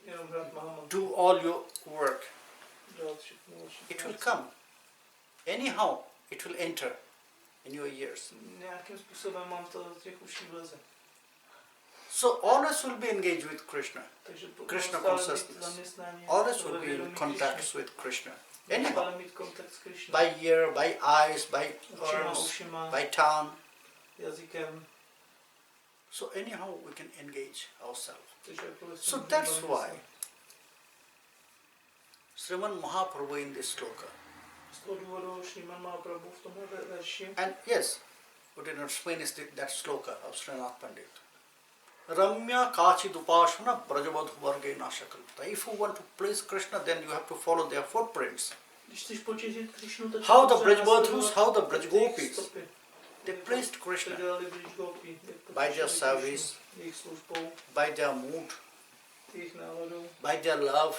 Jenom hrát Mahamantra.
Do all your work.
Dělat všechno vaše
It will
práce.
come. Anyhow, it will enter in your ears.
Nějakým způsobem mám to z těch uší vleze.
So always will be engaged with Krishna.
Takže
Krishna
neustále být
consciousness.
zaměstnání
Always will
ve
be in
vědomí
contact
Krishny.
with Krishna. Anyhow,
Neustále mít kontakt s Krishnou.
by ear, by eyes, by
Očima,
arms,
ušima,
by tongue.
jazykem.
So anyhow we can engage ourselves.
Takže jakkoliv se
So
můžeme
that's
zaměstnat.
why Sriman Mahaprabhu in this sloka.
Z toho důvodu Sriman Mahaprabhu v tomhle verši
And yes, what did not explain is that sloka of Srinath Pandit. Ramya Kachi Dupashana Brajavadhu Varge Nashakalpata. If you want to please Krishna, then you have to follow their footprints.
Když chceš potěšit Krishnu, tak
How the
potřeba
Brajavadhus,
následovat
how the
jejich
Brajgopis,
stopy.
they pleased Krishna
To dělali Brajgopi, jak
by their
potěšili
service,
Krishnu, jejich službou,
by their mood,
jejich náladou,
by their love.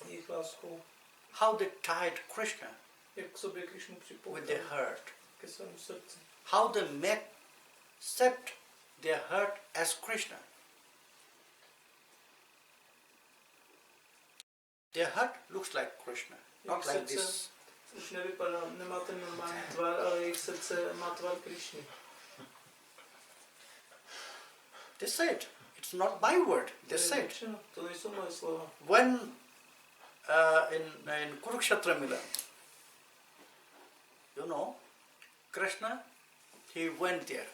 jejich láskou.
How they tied Krishna
Jak k sobě Krishnu
with
připoutali
their heart.
ke svému srdci.
How they accept their heart as Krishna. Their heart looks like Krishna, not
Jejich
like
srdce
this.
už nevypadá, nemá ten normální tvar, ale jejich srdce má tvar Krishny.
They said, it's not my word,
To
they
je
said.
řečeno, to nejsou moje slova.
When in Kurukshetra Milan, you know, Krishna, he went there.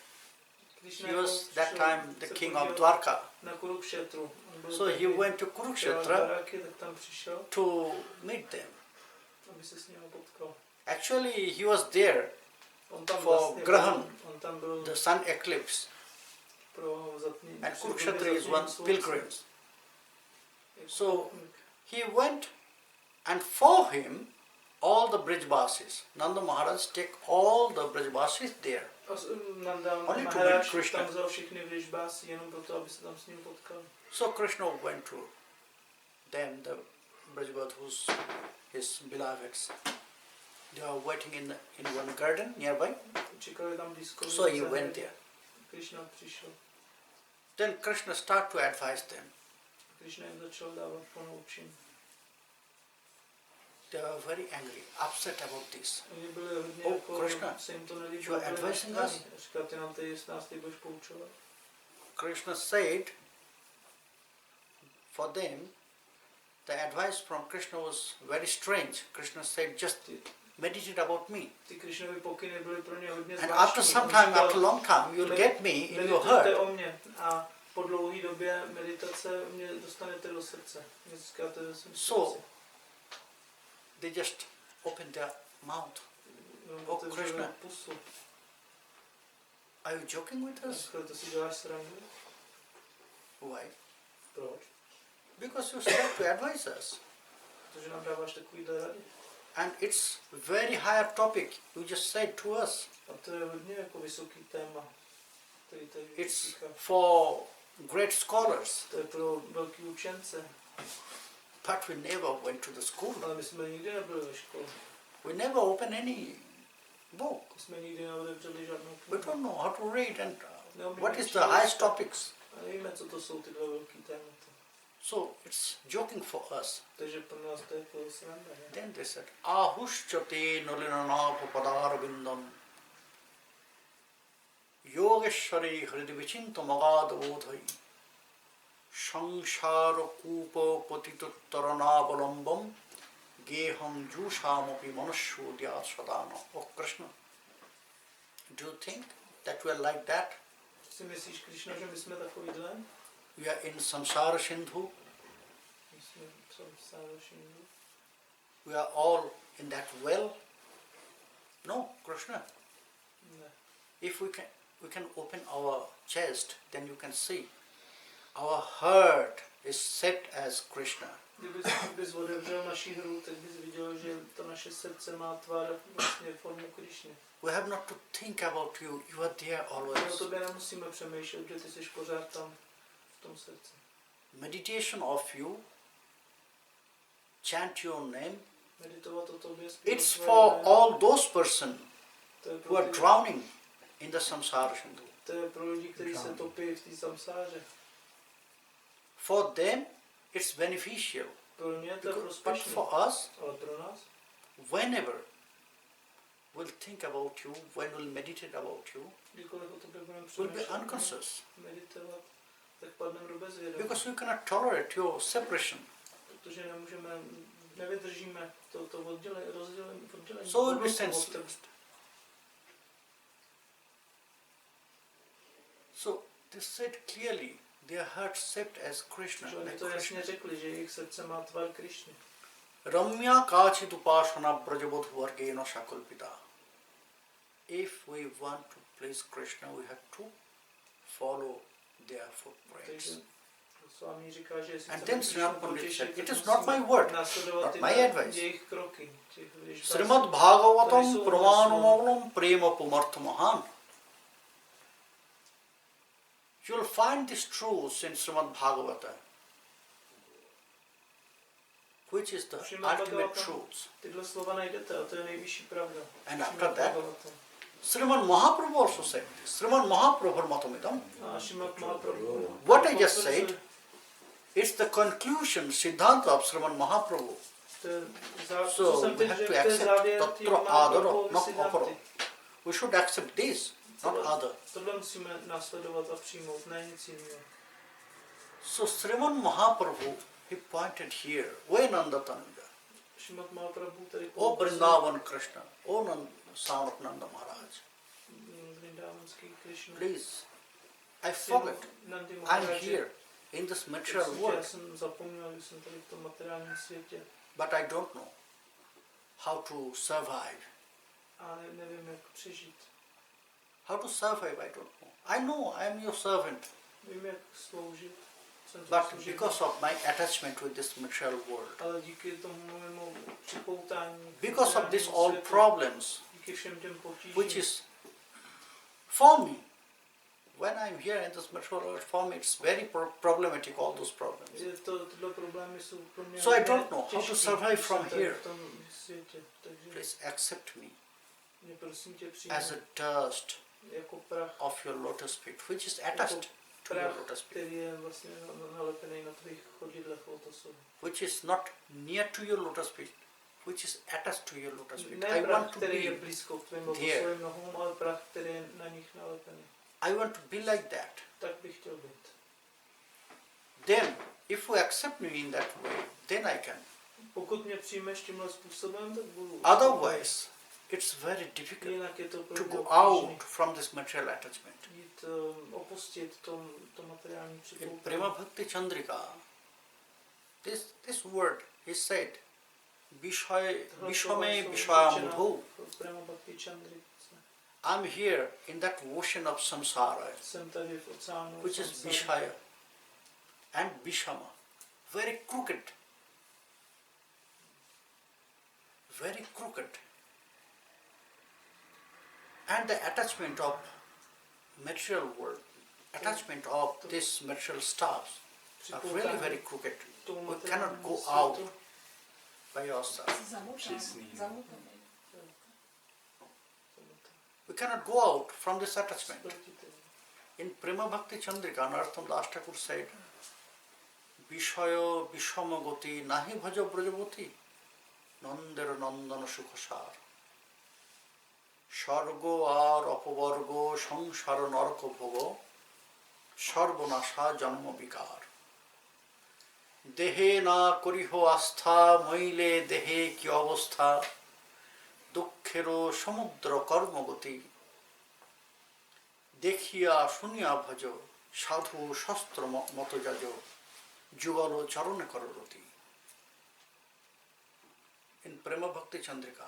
Krishna
he was
jako
that
přišel
time the
se
king
podívat
of Dwarka.
na Kurukshetru. On byl
So he
tehdy
went to
král
Kurukshetra
Dwarky, tak tam přišel,
to meet them.
aby se s ním potkal.
Actually, he was there
On tam
for
vlastně
Grahan,
byl, on tam byl
the sun eclipse,
pro zatmění.
and Kurukshetra is one pilgrims. So he went, and for him, all the Brijvasis, Nanda Maharaj take all the Brijvasis there.
Nanda
Only to
Maharaj
meet Krishna.
tam vzal všechny Vrijbási jenom proto, aby se tam s ním potkal.
So Krishna went to them, the Brijvadhus, his beloveds. They are waiting in one garden nearby.
Čekali tam blízko.
So he went there.
Krishna přišel.
Then Krishna started to advise them.
Krishna jim začal dávat ponaučení.
They were very angry, upset about this.
Oni byli hodně
Oh,
jako,
Krishna,
se jim to nelíbilo.
you are advising us?
Říkal, ty nám tady s nás ty budeš poučovat.
Krishna said, for them, the advice from Krishna was very strange. Krishna said, just meditate about me.
Ty Krishnovy pokyny byly pro ně hodně
And
zvláštní.
after some time, after a long time, you'll get me in your
Meditujte
heart.
o mě a po dlouhé době meditace mě dostanete do srdce. Mě získáte do svém
So, they just opened their mouth. Oh, Krishna.
Pusu.
Are you joking with us?
To si děláš srandu?
Why?
Proč?
Because you start to advise us.
Protože nám dáváš takovýhle rady.
And it's very higher topic. You just said to us.
A to je hodně jako vysoký téma. Který tady
It's
říká.
for great scholars.
To je pro velký učence.
But we never went to the school.
Ale my jsme nikdy nebyli ve škole.
We never opened any book.
My jsme nikdy neotevřeli žádnou
We
knihu.
don't know how to read and
Neumíme
what is
číst.
the highest topics.
A nevíme, co to jsou tyhle velký témata.
So it's joking for us.
Takže pro nás to je jako sranda. Ne?
Then they said, Ahushchate nalinanapo padarabindam Yogeshwari hridivichinto magadavodhai Samsara kupa patituttaranabalambam Geham jushamapi manashudyat sadana. Oh Krishna, do you think that we are like that?
Si myslíš, Krishna, že my jsme takovýhle?
We are in samsara sindhu.
My jsme samsárošindu.
We are all in that well. No, Krishna.
Ne.
If we can open our chest, then you can see our heart is set as Krishna.
Kdybys otevřel naši hru, tak bys viděl, že to naše srdce má tvar vlastně formu Krishny.
We have not to think about you. You are there
O
always.
tobě nemusíme přemýšlet, že ty jsi pořád tam v tom srdci.
Meditation of you, chant your name.
Meditovat o tobě,
It's
zpívat
for
tvoje jméno,
all those persons
to je
who
pro
are
ty-
drowning in the samsara sindhu.
to je pro lidi, kteří se topí v té samsáře.
For them, it's beneficial.
Pro ně to je
But
prospěšné,
for us,
ale pro nás,
whenever we'll think about you, when we'll meditate about you,
kdykoliv o tobě budeme
we'll be
přemýšlet,
unconscious.
meditovat, tak padneme do bezvědomí.
Because we cannot tolerate your separation.
Protože nevydržíme to rozdělení.
So we'll be senseless. So they said clearly, their heart set as Krishna.
Že oni
Like
to
Krishna.
jasně řekli, že jejich srdce má tvar Krišny.
Ramya kachit upasana brajabodhu vargena shakalpita. If we want to please Krishna, we have to follow their footprints.
Takže Swami říká, že jestli
And
chceme
then
Krishnu
Srimad Pandit
potěšit,
said, it
tak
is not
musíme
my word,
následovat
not
ty
my advice.
jejich kroky.
Srimad Bhagavatam Pramanamavalam Prema Pumarthamahan. You will find these truths in Srimad Bhagavata, which is the
Srimad
ultimate
Bhagavatam.
truth.
Tyhle slova najdete a to je nejvyšší pravda.
And
Srimad
after that,
Bhagavatam.
Srimad Mahaprabhu also said this. Srimad Mahaprabhu Matamidam.
A Srimad Mahaprabhu.
What I just said, it's the conclusion, Siddhanta of Srimad Mahaprabhu.
To je co
So
jsem
we
teď
have
řekl,
to
to je
accept
závěr
Tatra
tím
Adara,
Mahaprabhu
not
Siddhanty.
Apara. We should accept this, not other.
Tohle musíme následovat a přijmout, ne nic jiného.
So Srimad Mahaprabhu, he pointed here, O Nandatananda,
Srimad Mahaprabhu tady
O Vrindavan Krishna, O son of Nanda Maharaj,
Vrindavanský Krishna.
please I forget.
Nandi
I'm
Maharaj,
here in this material
já
world,
jsem zapomněl, že jsem tady v tom materiálním světě.
but I don't know how to survive.
Ale nevím, jak přežít.
How to survive, I don't know. I know I am your servant,
Vím, jak sloužit. Jsem
but
služebník.
because of my attachment with this material world,
Ale díky tomu mému připoutání,
because of these all
světu,
problems,
díky všem těm potížím,
which is for me, when I'm here in this material world, for me it's very problematic, all those problems.
tyhle problémy jsou pro mě
So I
hodně
don't know how to
těžký,
survive
když
from
jsem tady
here.
v tom světě. Takže
Please accept me
mě prosím tě
as
přijmi
a dust
jako prach,
of your lotus feet, which is attached to your
prach,
lotus feet,
který je vlastně nalepený na tvých chodidlech lotosových.
which is not near to your lotus feet, which is attached to your lotus feet.
Ne
I
prach,
want to
který je
be
blízko k tvým
there.
lotosovým nohům, ale prach, který je na nich nalepený.
I want to be like that.
Tak bych chtěl být.
Then, if you accept me in that way, then I can.
Pokud mě přijmeš tímhle způsobem, tak budu.
Otherwise, it's very difficult
Jinak je to pro
to
mě
go
obtížné
out from this material attachment.
jít, opustit to materiální
In
připoutání.
Prema Bhakti Chandrika, this word is said, Vishame Vishayamudhu.
Prema Bhakti Chandrika.
I'm here in that ocean of samsara,
Jsem tady v oceánu
which is
samsáry.
Vishaya and Vishama, very crooked. Very crooked. And the attachment of material world, attachment of this material stuffs are really very crooked. We cannot go out by ourselves. We cannot go out from this attachment. In Prema Bhakti Chandrika, Narottam Das Thakur said, Vishaya Vishamagoti Nahi Bhaja Brajavati Nandera Nandana Sukhasar Shargo Ar Apavargo Samsara Naraka Bhogo Sarvanasha Janma Vikar Dehe na koriho astha moile dehe ki avastha দুঃখেরও সমুদ্র কর্মগতি দেখিয়া শুনিয়া ভজ সাধু শস্ত্র মতযাজ যুগল চরণে কররতি। In Prema Bhakti Chandrika,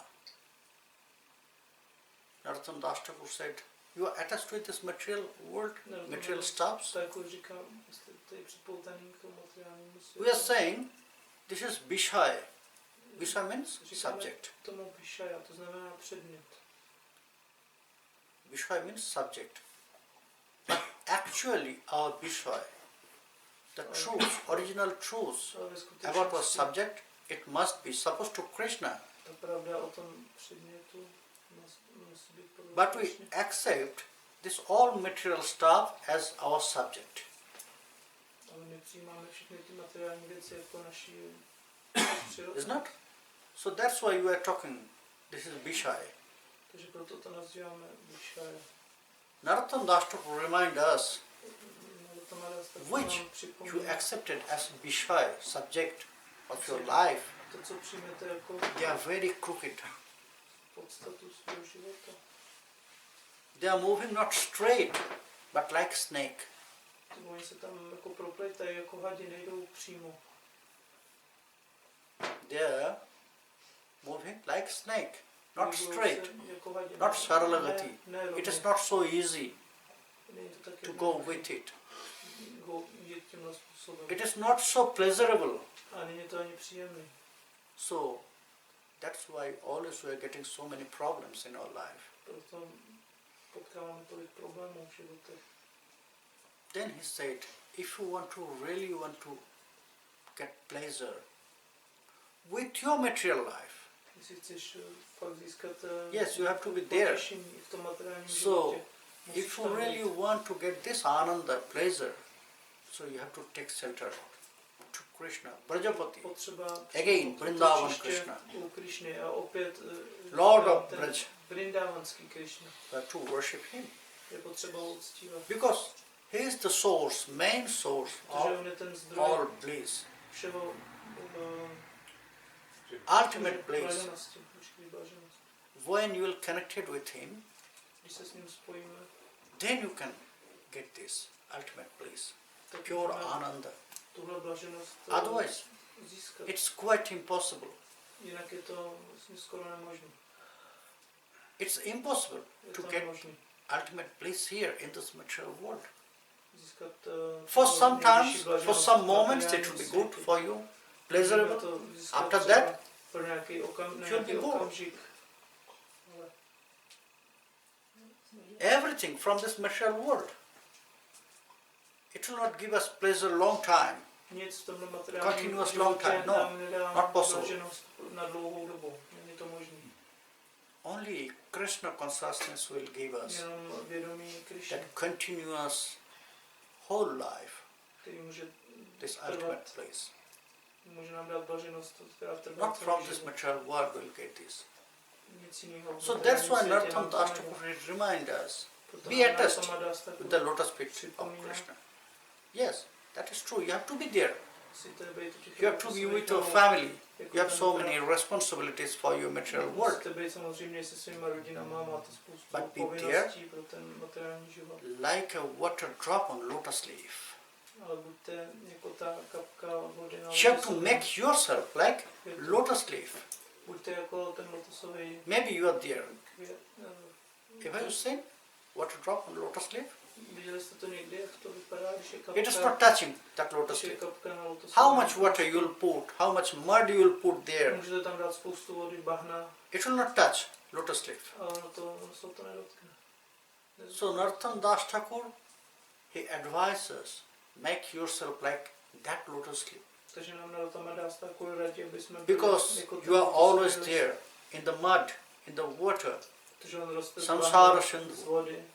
Narottam Das Thakur said, you are attached with this material world, material stuffs. We are saying, this is Vishaya. Vishaya means subject.
Tomu Vishaya, to znamená předmět.
Vishaya means subject. But actually our Vishaya, the truth, original truth about our subject, it must be supposed to Krishna.
Ta pravda o tom předmětu musí být podle
But we
Krishny.
accept this all material stuff as our subject.
Ale my přijímáme všechny ty materiální věci jako naši přirozenost.
Isn't it? So that's why you are talking, this is Vishaya.
Takže proto to nazýváme Vishaya.
Narottam Das Thakur remind us which you accepted as Vishaya, subject of your life.
To, co přijmete jako
They are very crooked.
podstatu svého života.
They are moving not straight, but like snake.
Oni se tam jako propletají, jako hadi, nejdou přímo.
They are moving like snake, not
Nejdou
straight,
se jako hadi,
not saralagati.
ne
It is
rovně.
not so easy
Není to tak
to go with it.
jít tímhle způsobem.
It is not so pleasurable.
A není to ani příjemný.
So that's why always we are getting so many problems in our life.
Proto potkáváme tolik problémů v životech.
Then he said, if you really want to get pleasure with your material life,
Jestli chceš fakt získat
yes, you have to be there.
potěšení v tom materiálním
So,
životě, musíš
if you
tam
really
být.
want to get this ananda, pleasure, so you have to take shelter to Krishna, Brajapati,
Potřeba
again,
přijmout
Vrindavan
útočiště
Krishna,
u Krišny a opět
Lord of
ten
Braj.
Vrindavanský Krišna.
To worship him.
Je potřeba ho uctívat.
Because he is the source, main source
Protože
of
on je ten zdroj
all bliss,
všeho
ultimate bliss.
blaženosti, veškerý blaženosti.
When you will connect it with him,
Když se s ním spojíme,
then you can get this. ultimate bliss,
tak
pure
můžeme
ananda.
tuhle blaženost
Otherwise,
získat.
it's quite impossible.
Jinak je to vlastně skoro nemožné.
It's impossible
Je
to
to
get
nemožné
ultimate bliss here in this material world.
získat
For some
nejvyšší
times,
blaženost
for some
v
moments, it
materiálním
will be
světě.
good for you,
Můžeme
pleasurable.
to získat
After
třeba
that,
pro nějaký
you'll be bored.
okamžik. Ale
Everything from this material world. It will not give us pleasure long time.
nic v tomhle materiálním
Continuous
životě
long time, no,
nám nedá
not possible.
blaženost na dlouhou dobu. Není to možné.
Only Krishna consciousness will give us
Jenom vědomí
that
Krišny,
continuous whole life,
který může
this
trvat,
ultimate bliss.
může nám dát blaženost, která trvá
Not
celý
from this
život.
material world will get this.
Nic jiného.
So that's why Nityānanda Prabhu remind us, be attached with the lotus feet of Krishna. Yes, that is true. You have to be there. You have to be with your family. You have so many responsibilities for your material world.
Musíte být samozřejmě se svýma rodinama, máte spoustu
But be
povinností pro ten materiální život.
Like a water drop on lotus leaf.
Ale buďte jako ta kapka vody na
You have to
lotosovém.
make yourself like lotus leaf.
Buďte jako ten lotosový
Maybe you are there.
květ.
Have you seen water drop on lotus leaf?
Viděli jste to někdy, jak to vypadá, když je
It is
kapka,
not touching that lotus
když je
leaf.
kapka na lotosovém.
How much water you will put, how much mud you will put there,
Můžete tam dát spoustu vody, bahna,
it will not touch lotus leaf.
ale ono se to nedotkne.
So Narottam Das Thakur, he advises, make yourself like that lotus leaf.
Takže nám Narottama Das Thakur radí, aby jsme byli
Because
jako ten
you are
lotosový
always
list.
there, in the mud, in the water,
Protože on roste z
samsara
bahna,
sindhu.
z vody,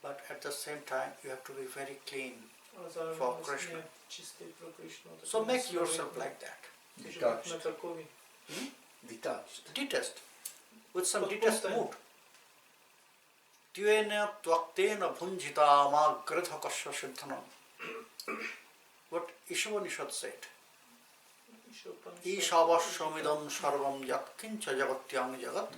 But at the same time, you have to be very clean.
ale zároveň
For
vlastně
Krishna.
čistý pro Krishnu. Tak
So make
musíme
yourself
být-
like that.
Takže
Detached.
buďme takový.
Detached.
Detest. With some
But
detest
first
mood. Tyena tvaktena bhunjita ma gridha kasya siddhanam. What Ishavanishad said. Ishavashamidam sarvam yat kincha jagatyang jagat.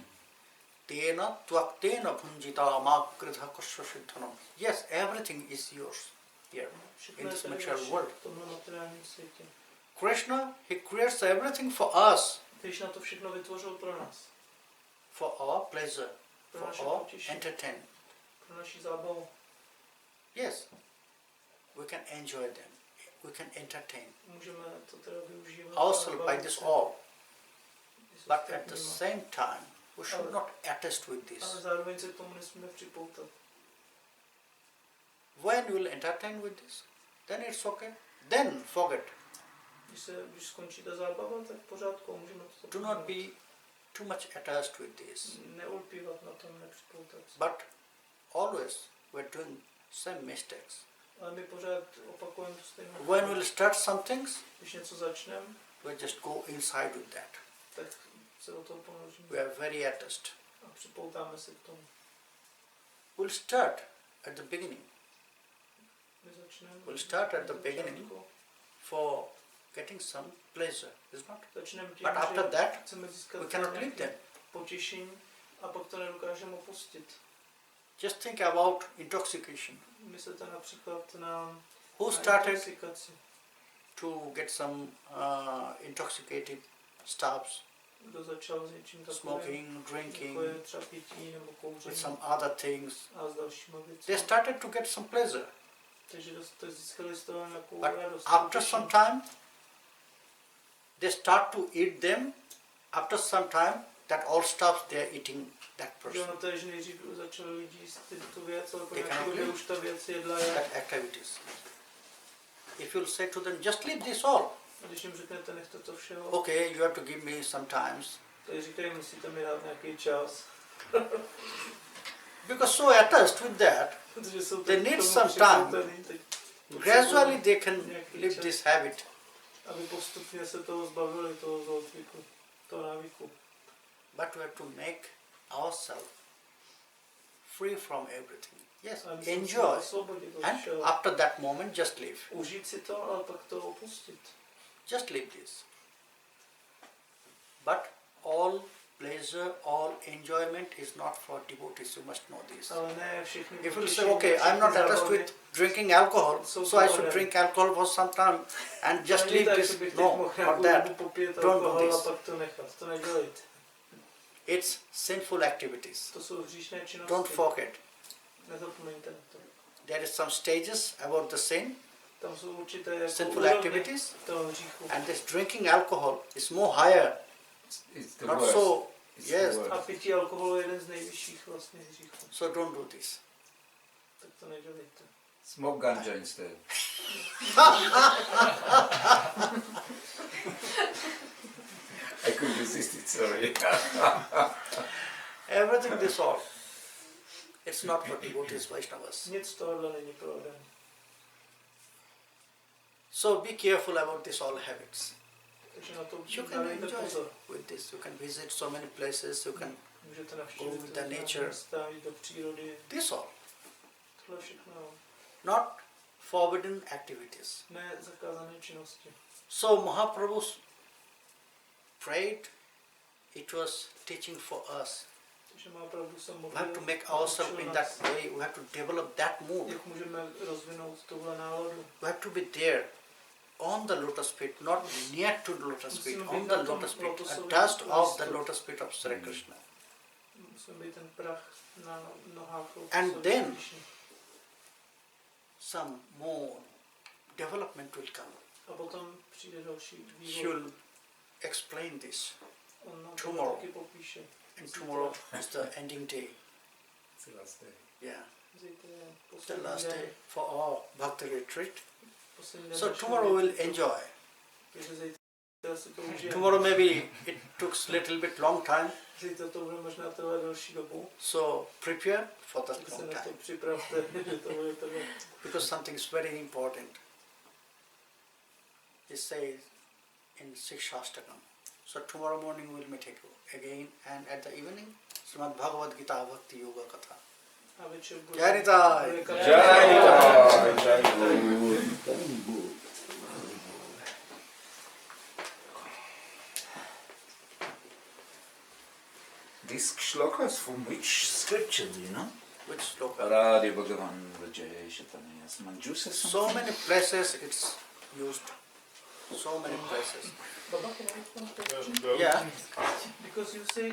Tena tvaktena bhunjita ma gridha kasya siddhanam. Yes, everything is yours here in this material world.
V tomhle materiálním světě.
Krishna, he creates everything for us,
Krishna to všechno vytvořil pro nás.
for our pleasure,
Pro
for
naše
our
potěšení,
entertainment.
pro naši zábavu.
Yes, we can enjoy them. We can entertain
Můžeme to teda využívat.
ourselves by this all.
S
But at the
ostatníma.
same time, we should not attest with
Ale
this.
zároveň se k tomu nesmíme připoutat.
When you will entertain with this, then it's okay. Then forget.
Když skončí ta zábava, tak v pořádku, můžeme to
Do not be too much attached with this.
neulpívat na tom, nepřipoutat se.
But always we're doing same mistakes.
Ale my pořád opakujeme to stejnou.
When we'll start some things,
Když něco začneme,
we just go inside with that.
tak se do toho ponoříme
We are very attached.
a připoutáme se k tomu.
We'll start at the beginning
My začneme
We'll start at the
na
beginning.
začátku.
for getting some pleasure, is not?
Začneme tím,
But after
že
that,
chceme získat
we cannot leave
nějaké
them.
potěšení a pak to nedokážeme opustit.
Just think about intoxication.
Myslíte například na
Who
na
started
intoxikaci.
to get some intoxicating stuffs,
Kdo začal s něčím takovým,
smoking,
jako
drinking,
je třeba pití nebo
with
kouření
some other things?
a s dalšíma
They
věcmi.
started to get some pleasure.
Takže získali z toho nějakou
But
radost.
after
potěšení.
some time, they start to eat them. After some time, that all stuff they are eating that
Že
person,
ono to je, že nejdřív začali lidi jíst tu věc, ale po
They
nějaké
cannot
době
live.
už ta věc jedla je.
that activities. If you'll say to them, just leave this all.
A když jim řeknete, nechte to všeho,
Okay, you have to give me some times.
tak říkají, musíte mi dát nějaký čas.
Because so attached with that,
Protože jsou
They
tak
need
k tomu
some time.
připoutaný, tak
gradually they can live this habit.
aby postupně se toho zbavili, toho zlozvyku, toho návyku.
But we have to make ourselves free from everything. Yes,
A my se musíme
enjoy.
osvobodit od
And
všeho.
after that moment, just live.
Užít si to, ale pak to opustit.
Just leave this. But all pleasure, all enjoyment is not for devotees. You must know this.
Ale ne všechny
If you say,
potěšení,
okay, I'm
všechny
not attached
zábavy
with drinking alcohol,
jsou
so I should
pohodem.
drink alcohol for some time and just
Není
leave
tak,
this.
že bych teď
No,
mohl
not
nějakou
that.
dobu popít
Don't do
alkohol a
this.
pak to nechat. To nedělejte.
It's sinful activities.
To jsou hříšné činnosti.
Don't forget.
Nezapomeňte na to.
There is some stages about the sin,
Tam jsou určité jako
sinful
úrovně
activities,
toho hříchu.
and this drinking alcohol is more higher.
It's the
Not
worst.
so.
It's
Yes.
the
A
worst.
pití alkoholu je jeden z nejvyšších vlastně hříchů.
So don't do this.
Tak to nedělejte.
Smoke ganja instead. I couldn't resist it, sorry.
Everything this all. It's not for devotees, Vaishnavas.
Nic z tohohle není provedeno.
So be careful about this all habits.
Takže na to
You can
dávejte
enjoy
pozor.
with this. You can visit so many places. You can
Můžete
Go
navštívit
with the
různá
nature.
místa, jít do přírody.
this all.
Tohle všechno,
Not forbidden activities.
ne zakázané činnosti.
So Mahaprabhu prayed. It was teaching for us.
Takže má pravdu se
We
modlil.
have to make ourselves in that way. We have to develop that mood.
Jak můžeme rozvinout tuhle náladu?
We have to be there on the lotus feet, not near to the lotus feet, on the lotus feet, a dust of the lotus feet of Sri Krishna.
Musíme být ten prach na nohách.
And
lotusových
then-
Krishny.
Some more development will come.
A potom přijde další
He
vývoj.
will explain this.
On nám to
tomorrow.
taky popíše.
And tomorrow is the ending day.
It's the last day.
Yeah,
Zítra je
the
poslední
last
den.
day for our Bhakti retreat.
Poslední den
So
našeho
tomorrow we'll
retreatu.
enjoy.
Takže zítra si to užijeme.
Tomorrow maybe it took little bit long time,
Zítra to bude možná trvat delší dobu.
so prepare for that
Tak se
long
na to
time
připravte, že to bude trvat.
because something is very important. It says in Sikshastakam. So tomorrow morning we'll meet again, and at the evening, Srimati Bhagavad Gita Bhakti Yoga Katha.
A večer bude...
Jai Nitai.
bude katha.
Jai Nitai. Jai Guru. These shlokas from which scripture do you know?
Which sloka?
Radhe Bhagavan Vajay Shatanya Manjusa.
So many places it's used. So many places.
Baba, can I come?
Yeah.
Because you say